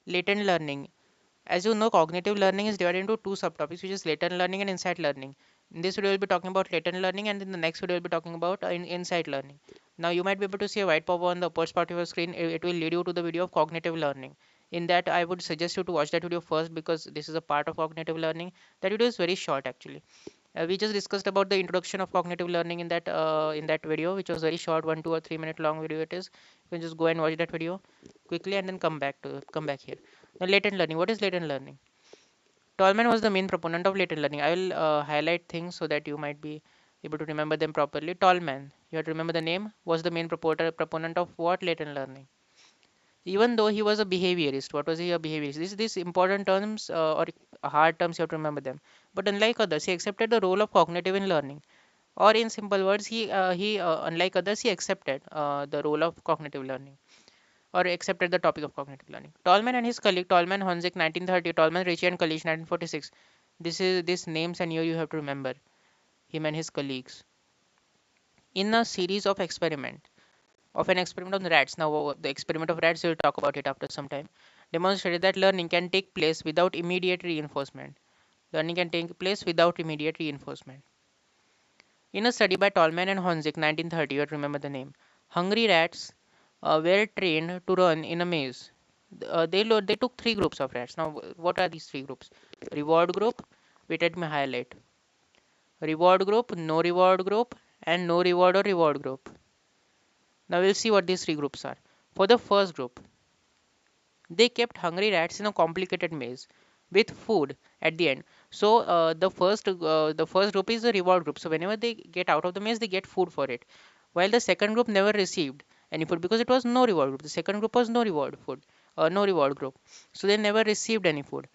Latent learning. As you know, cognitive learning is divided into two subtopics, which is latent learning and insight learning. In this video, we'll be talking about latent learning, and in the next video, we'll be talking about insight learning. Now, you might be able to see a white pop on the upper part of your screen. It will lead you to the video of cognitive learning. In that, I would suggest you to watch that video first because this is a part of cognitive learning. That video is very short, actually. We just discussed about the introduction of cognitive learning in that video, which was very short, 1, 2 or 3 minute long video. It is. You can just go and watch that video quickly and then come back here. Now, latent learning. What is latent learning? Tolman was the main proponent of latent learning. I will highlight things so that you might be able to remember them properly. Tolman, you have to remember the name, was the main proponent of what? Latent learning. Even though he was a behaviorist, what was he? A behaviorist. These important terms or hard terms, you have to remember them. But unlike others, he accepted the role of cognitive in learning. Or in simple words, unlike others, he accepted the role of cognitive learning or accepted the topic of cognitive learning. Tolman and his colleague Tolman Honzik 1930, Tolman Ritchie and colleagues 1946. This names and year you have to remember him and his colleagues. In a series of an experiment on rats. Now the experiment of rats we'll talk about it after some time. Demonstrated that learning can take place without immediate reinforcement. Learning can take place without immediate reinforcement. In a study by Tolman and Honzik 1930, you have to remember the name. Hungry rats were trained to run in a maze. They took three groups of rats. Now, what are these three groups? Reward group. Wait, let me highlight. Reward group, no reward group, and no reward or reward group. Now we'll see what these three groups are. For the first group, they kept hungry rats in a complicated maze with food at the end. So the first group is the reward group. So whenever they get out of the maze, they get food for it. While the second group never received any food because it was no reward group. The second group was no reward group. So they never received any food.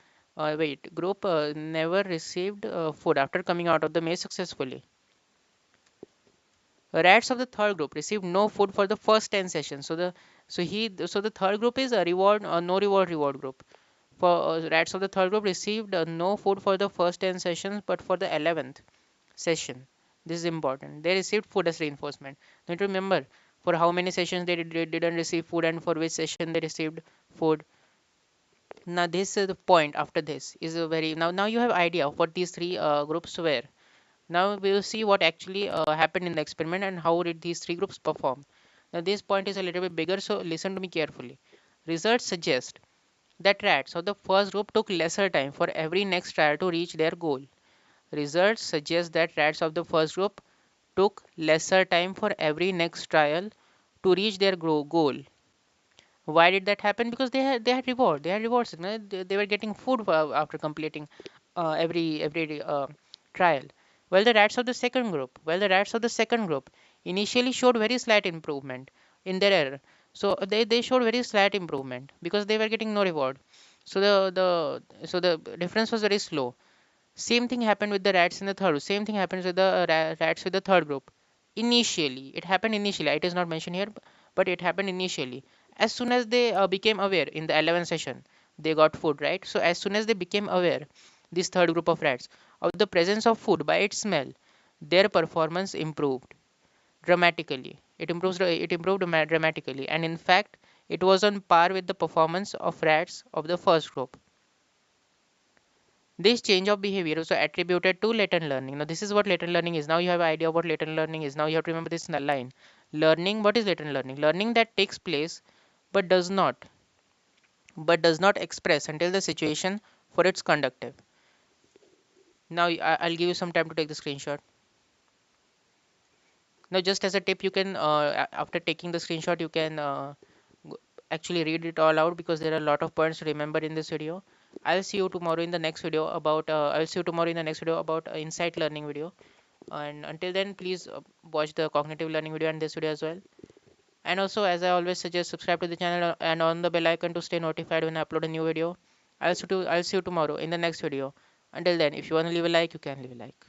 Group never received food after coming out of the maze successfully. Rats of the third group received no food for the first 10 sessions. So the third group is a no reward group. For rats of the third group received no food for the first 10 sessions, but for the 11th session, this is important, they received food as reinforcement. Need to remember for how many sessions didn't receive food and for which session they received food. Now this the point after this is a very now you have idea of what these three groups were. Now we will see what actually happened in the experiment and how did these three groups perform. Now this point is a little bit bigger, so listen to me carefully. Results suggest that rats of the first group took lesser time for every next trial to reach their goal. Results suggest that rats of the first group took lesser time for every next trial to reach their goal. Why did that happen? Because they had rewards. You know? They were getting food after completing every trial. Well, the rats of the second group initially showed very slight improvement in their error. So they showed very slight improvement because they were getting no reward. So the difference was very slow. Same thing happened with the rats in the third. Same thing happens with the rats with the third group. Initially, it happened initially. It is not mentioned here, but it happened initially. As soon as they became aware in the 11th session, they got food, right? So as soon as they became aware, this third group of rats, of the presence of food by its smell, their performance improved dramatically. It improved dramatically, and in fact, it was on par with the performance of rats of the first group. This change of behavior was attributed to latent learning. Now, this is what latent learning is. Now, you have an idea of what latent learning is. Now, you have to remember this line. Learning, what is latent learning? Learning that takes place but does not express until the situation for its conductive. Now, I'll give you some time to take the screenshot. Now, just as a tip, you can, after taking the screenshot, you can actually read it all out because there are a lot of points to remember in this video. I'll see you tomorrow in the next video about insight learning video. And until then, please watch the cognitive learning video and this video as well. And also, as I always suggest, subscribe to the channel and on the bell icon to stay notified when I upload a new video. I'll see you tomorrow in the next video. Until then, if you want to leave a like, you can leave a like.